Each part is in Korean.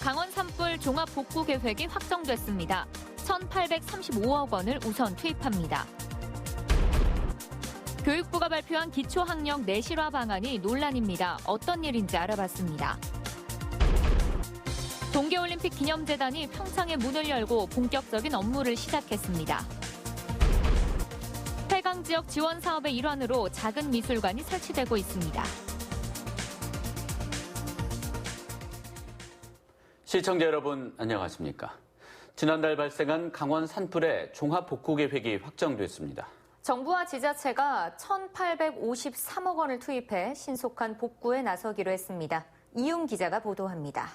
강원 산불 종합복구 계획이 확정됐습니다. 1,835억 원을 우선 투입합니다. 교육부가 발표한 기초학력 내실화 방안이 논란입니다. 어떤 일인지 알아봤습니다. 동계올림픽 기념재단이 평창에 문을 열고 본격적인 업무를 시작했습니다. 폐강 지역 지원 사업의 일환으로 작은 미술관이 설치되고 있습니다. 시청자 여러분 안녕하십니까? 지난달 발생한 강원 산불의 종합복구 계획이 확정됐습니다. 정부와 지자체가 1,853억 원을 투입해 신속한 복구에 나서기로 했습니다. 이용 기자가 보도합니다.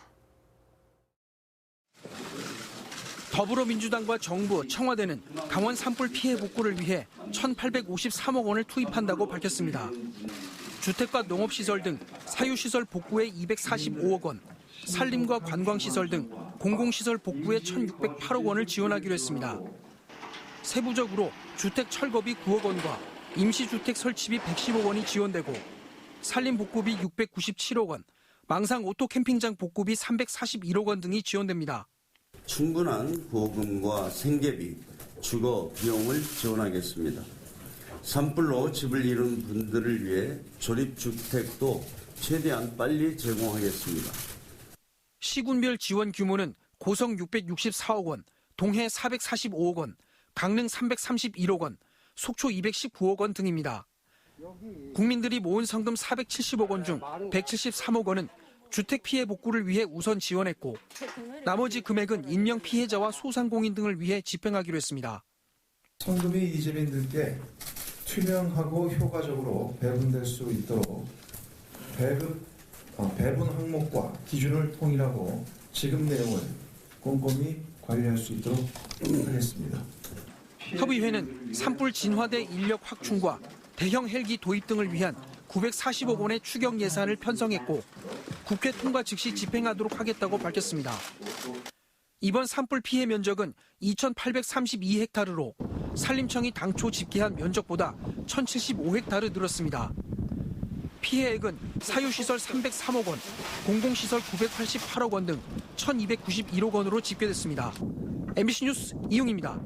더불어민주당과 정부, 청와대는 강원 산불 피해 복구를 위해 1,853억 원을 투입한다고 밝혔습니다. 주택과 농업시설 등 사유시설 복구에 245억 원, 산림과 관광시설 등 공공시설 복구에 1,608억 원을 지원하기로 했습니다. 세부적으로 주택 철거비 9억 원과 임시주택 설치비 110억 원이 지원되고 산림 복구비 697억 원, 망상 오토 캠핑장 복구비 341억 원 등이 지원됩니다. 충분한 보금과 생계비, 주거 비용을 지원하겠습니다. 산불로 집을 잃은 분들을 위해 조립주택도 최대한 빨리 제공하겠습니다. 시군별 지원 규모는 고성 664억 원, 동해 445억 원, 강릉 331억 원, 속초 219억 원 등입니다. 국민들이 모은 성금 470억 원 중 173억 원은 주택 피해 복구를 위해 우선 지원했고 나머지 금액은 인명 피해자와 소상공인 등을 위해 집행하기로 했습니다. 성금이 이재민들께 투명하고 효과적으로 배분될 수 있도록 배분 항목과 기준을 통일하고 지급 내용을 꼼꼼히 관리할 수 있도록 하겠습니다. 협의회는 산불 진화대 인력 확충과 대형 헬기 도입 등을 위한 940억 원의 추경 예산을 편성했고 국회 통과 즉시 집행하도록 하겠다고 밝혔습니다. 이번 산불 피해 면적은 2,832헥타르로 산림청이 당초 집계한 면적보다 1,075헥타르 늘었습니다. 피해액은 사유시설 303억 원, 공공시설 988억 원 등 1,291억 원으로 집계됐습니다. MBC 뉴스 이용입니다.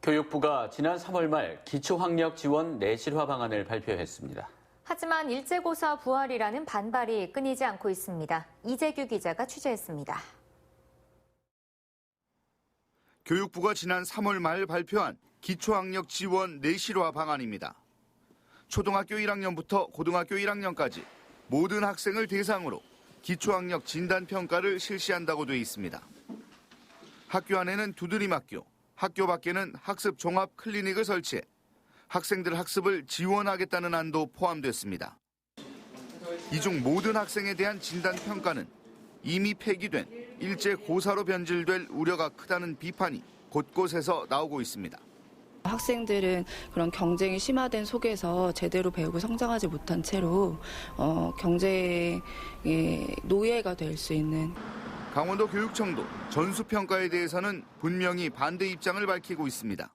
교육부가 지난 3월 말 기초학력 지원 내실화 방안을 발표했습니다. 하지만 일제고사 부활이라는 반발이 끊이지 않고 있습니다. 이재규 기자가 취재했습니다. 교육부가 지난 3월 말 발표한 기초학력 지원 내실화 방안입니다. 초등학교 1학년부터 고등학교 1학년까지 모든 학생을 대상으로 기초학력 진단평가를 실시한다고 돼 있습니다. 학교 안에는 두드림학교, 학교 밖에는 학습 종합 클리닉을 설치해 학생들 학습을 지원하겠다는 안도 포함됐습니다. 이 중 모든 학생에 대한 진단평가는 이미 폐기된 일제 고사로 변질될 우려가 크다는 비판이 곳곳에서 나오고 있습니다. 학생들은 그런 경쟁이 심화된 속에서 제대로 배우고 성장하지 못한 채로 경쟁의 노예가 될 수 있는. 강원도 교육청도 전수평가에 대해서는 분명히 반대 입장을 밝히고 있습니다.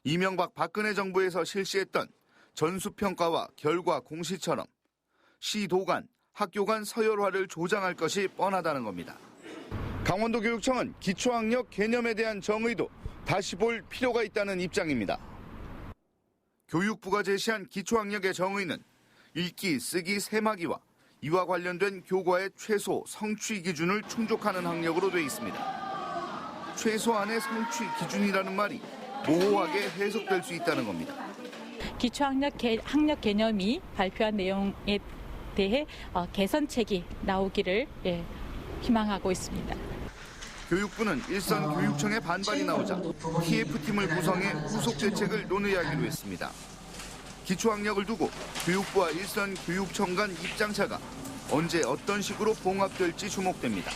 이명박 박근혜 정부에서 실시했던 전수평가와 결과 공시처럼 시도 간, 학교 간 서열화를 조장할 것이 뻔하다는 겁니다. 강원도 교육청은 기초학력 개념에 대한 정의도 다시 볼 필요가 있다는 입장입니다. 교육부가 제시한 기초학력의 정의는 읽기, 쓰기, 세마기와 이와 관련된 교과의 최소 성취 기준을 충족하는 학력으로 되어 있습니다. 최소한의 성취 기준이라는 말이 모호하게 해석될 수 있다는 겁니다. 기초학력 학력 개념이 발표한 내용에 대해 개선책이 나오기를 희망하고 있습니다. 교육부는 일선 교육청의 반발이 나오자 TF팀을 구성해 후속 대책을 논의하기로 했습니다. 기초학력을 두고 교육부와 일선 교육청 간 입장차가 언제 어떤 식으로 봉합될지 주목됩니다.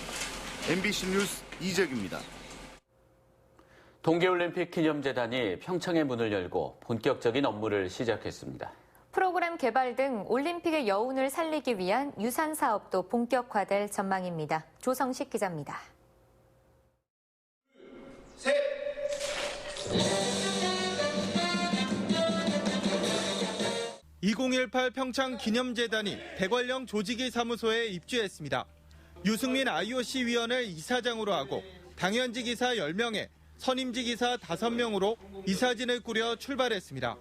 MBC 뉴스 이재규입니다. 동계올림픽 기념재단이 평창에 문을 열고 본격적인 업무를 시작했습니다. 프로그램 개발 등 올림픽의 여운을 살리기 위한 유산 사업도 본격화될 전망입니다. 조성식 기자입니다. 2018 평창 기념재단이 대관령 조직위 사무소에 입주했습니다. 유승민 IOC 위원을 이사장으로 하고 당연직 이사 10명에 선임직 이사 5명으로 이사진을 꾸려 출발했습니다.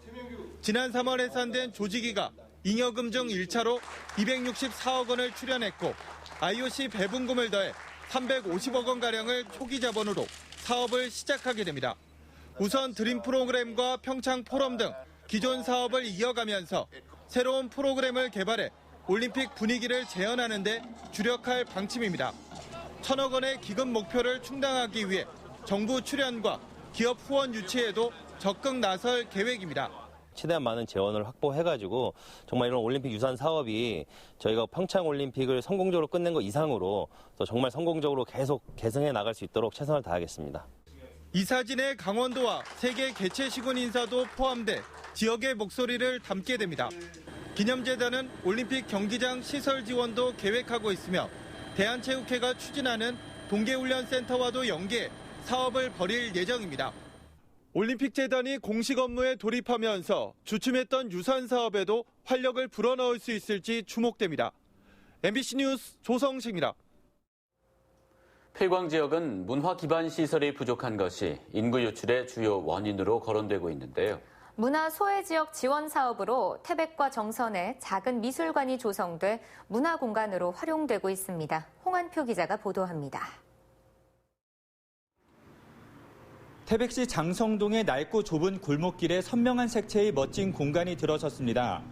지난 3월 해산된 조직위가 잉여금 중 1차로 264억 원을 출연했고 IOC 배분금을 더해 350억 원가량을 초기 자본으로 사업을 시작하게 됩니다. 우선 드림 프로그램과 평창 포럼 등 기존 사업을 이어가면서 새로운 프로그램을 개발해 올림픽 분위기를 재현하는 데 주력할 방침입니다. 1,000억 원의 기금 목표를 충당하기 위해 정부 출연과 기업 후원 유치에도 적극 나설 계획입니다. 최대한 많은 재원을 확보해가지고 정말 이런 올림픽 유산 사업이 저희가 평창 올림픽을 성공적으로 끝낸 것 이상으로 또 정말 성공적으로 계속 개선해 나갈 수 있도록 최선을 다하겠습니다. 이사진의 강원도와 세계 개최시군 인사도 포함돼 지역의 목소리를 담게 됩니다. 기념재단은 올림픽 경기장 시설 지원도 계획하고 있으며 대한체육회가 추진하는 동계훈련센터와도 연계해 사업을 벌일 예정입니다. 올림픽재단이 공식 업무에 돌입하면서 주춤했던 유산 사업에도 활력을 불어넣을 수 있을지 주목됩니다. MBC 뉴스 조성식입니다. 폐광 지역은 문화 기반 시설이 부족한 것이 인구 유출의 주요 원인으로 거론되고 있는데요. 문화 소외 지역 지원 사업으로 태백과 정선에 작은 미술관이 조성돼 문화 공간으로 활용되고 있습니다. 홍한표 기자가 보도합니다. 태백시 장성동의 넓고 좁은 골목길에 선명한 색채의 멋진 공간이 들어섰습니다.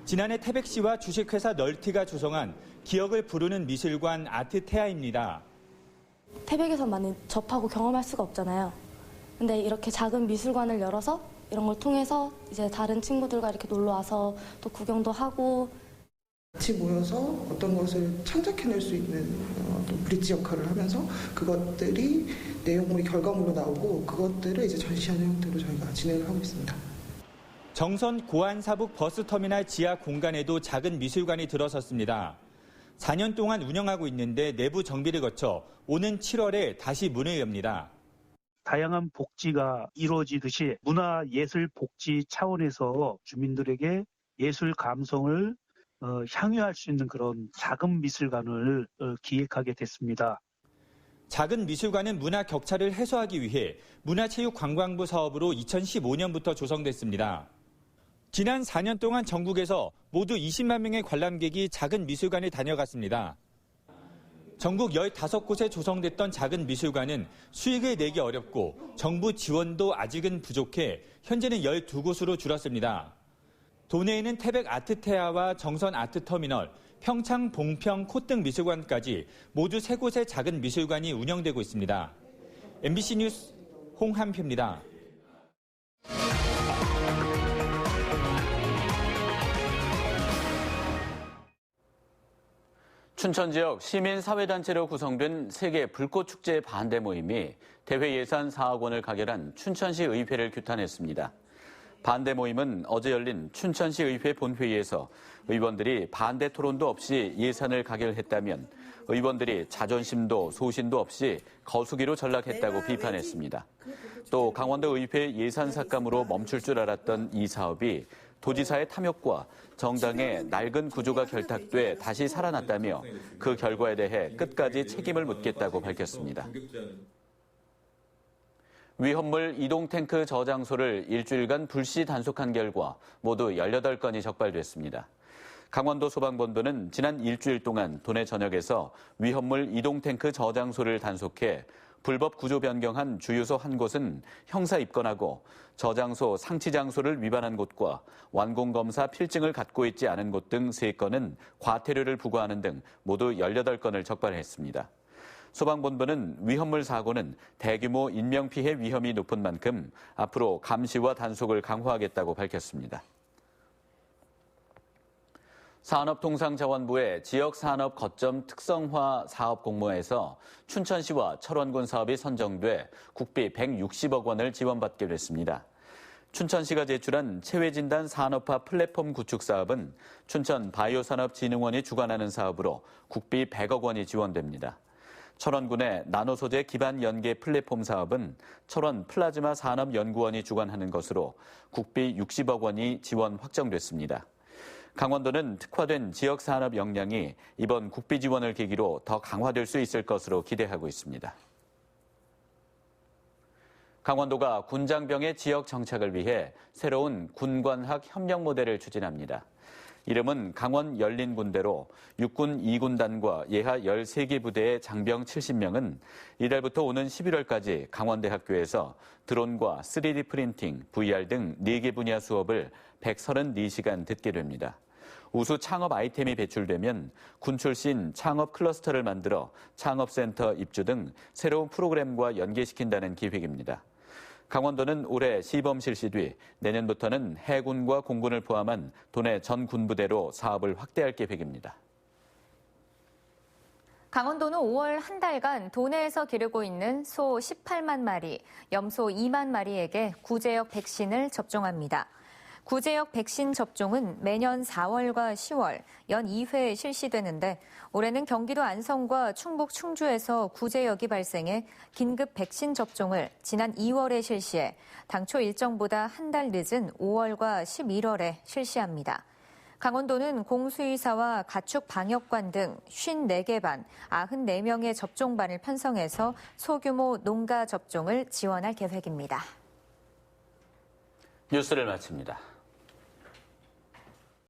지난해 태백시와 주식회사 널티가 조성한 기억을 부르는 미술관 아트테아입니다. 태백에서 많이 접하고 경험할 수가 없잖아요. 근데 이렇게 작은 미술관을 열어서 이런 걸 통해서 이제 다른 친구들과 이렇게 놀러 와서 또 구경도 하고 같이 모여서 어떤 것을 창작해낼 수 있는 브릿지 역할을 하면서 그것들이 내용물이 결과물로 나오고 그것들을 이제 전시하는 형태로 저희가 진행을 하고 있습니다. 정선 고안사북 버스터미널 지하 공간에도 작은 미술관이 들어섰습니다. 4년 동안 운영하고 있는데 내부 정비를 거쳐 오는 7월에 다시 문을 엽니다. 다양한 복지가 이루어지듯이 문화예술 복지 차원에서 주민들에게 예술 감성을 향유할 수 있는 그런 작은 미술관을 기획하게 됐습니다. 작은 미술관은 문화 격차를 해소하기 위해 문화체육관광부 사업으로 2015년부터 조성됐습니다. 지난 4년 동안 전국에서 모두 20만 명의 관람객이 작은 미술관에 다녀갔습니다. 전국 15곳에 조성됐던 작은 미술관은 수익을 내기 어렵고 정부 지원도 아직은 부족해 현재는 12곳으로 줄었습니다. 도내에는 태백 아트테아와 정선 아트터미널, 평창 봉평 콧등 미술관까지 모두 3곳의 작은 미술관이 운영되고 있습니다. MBC 뉴스 홍한표입니다. 춘천 지역 시민사회단체로 구성된 세계 불꽃축제 반대 모임이 대회 예산 4억 원을 가결한 춘천시 의회를 규탄했습니다. 반대 모임은 어제 열린 춘천시 의회 본회의에서 의원들이 반대 토론도 없이 예산을 가결했다면 의원들이 자존심도 소신도 없이 거수기로 전락했다고 비판했습니다. 또 강원도 의회 예산 삭감으로 멈출 줄 알았던 이 사업이 도지사의 탐욕과 정당의 낡은 구조가 결탁돼 다시 살아났다며 그 결과에 대해 끝까지 책임을 묻겠다고 밝혔습니다. 위험물 이동탱크 저장소를 일주일간 불시 단속한 결과 모두 18건이 적발됐습니다. 강원도 소방본부는 지난 일주일 동안 도내 전역에서 위험물 이동탱크 저장소를 단속해 불법 구조 변경한 주유소 한 곳은 형사 입건하고 저장소 상치 장소를 위반한 곳과 완공검사 필증을 갖고 있지 않은 곳 등 3건은 과태료를 부과하는 등 모두 18건을 적발했습니다. 소방본부는 위험물 사고는 대규모 인명피해 위험이 높은 만큼 앞으로 감시와 단속을 강화하겠다고 밝혔습니다. 산업통상자원부의 지역산업 거점 특성화 사업 공모에서 춘천시와 철원군 사업이 선정돼 국비 160억 원을 지원받게 됐습니다. 춘천시가 제출한 체외진단 산업화 플랫폼 구축 사업은 춘천 바이오산업진흥원이 주관하는 사업으로 국비 100억 원이 지원됩니다. 철원군의 나노소재 기반 연계 플랫폼 사업은 철원 플라즈마 산업연구원이 주관하는 것으로 국비 60억 원이 지원 확정됐습니다. 강원도는 특화된 지역산업 역량이 이번 국비 지원을 계기로 더 강화될 수 있을 것으로 기대하고 있습니다. 강원도가 군장병의 지역 정착을 위해 새로운 군관학 협력 모델을 추진합니다. 이름은 강원 열린군대로 육군 2군단과 예하 13개 부대의 장병 70명은 이달부터 오는 11월까지 강원대학교에서 드론과 3D 프린팅, VR 등 4개 분야 수업을 134시간 듣게 됩니다. 우수 창업 아이템이 배출되면 군 출신 창업 클러스터를 만들어 창업센터 입주 등 새로운 프로그램과 연계시킨다는 계획입니다. 강원도는 올해 시범 실시 뒤 내년부터는 해군과 공군을 포함한 도내 전 군부대로 사업을 확대할 계획입니다. 강원도는 5월 한 달간 도내에서 기르고 있는 소 18만 마리, 염소 2만 마리에게 구제역 백신을 접종합니다. 구제역 백신 접종은 매년 4월과 10월 연 2회 실시되는데 올해는 경기도 안성과 충북 충주에서 구제역이 발생해 긴급 백신 접종을 지난 2월에 실시해 당초 일정보다 한 달 늦은 5월과 11월에 실시합니다. 강원도는 공수의사와 가축 방역관 등 54개 반, 94명의 접종반을 편성해서 소규모 농가 접종을 지원할 계획입니다. 뉴스를 마칩니다.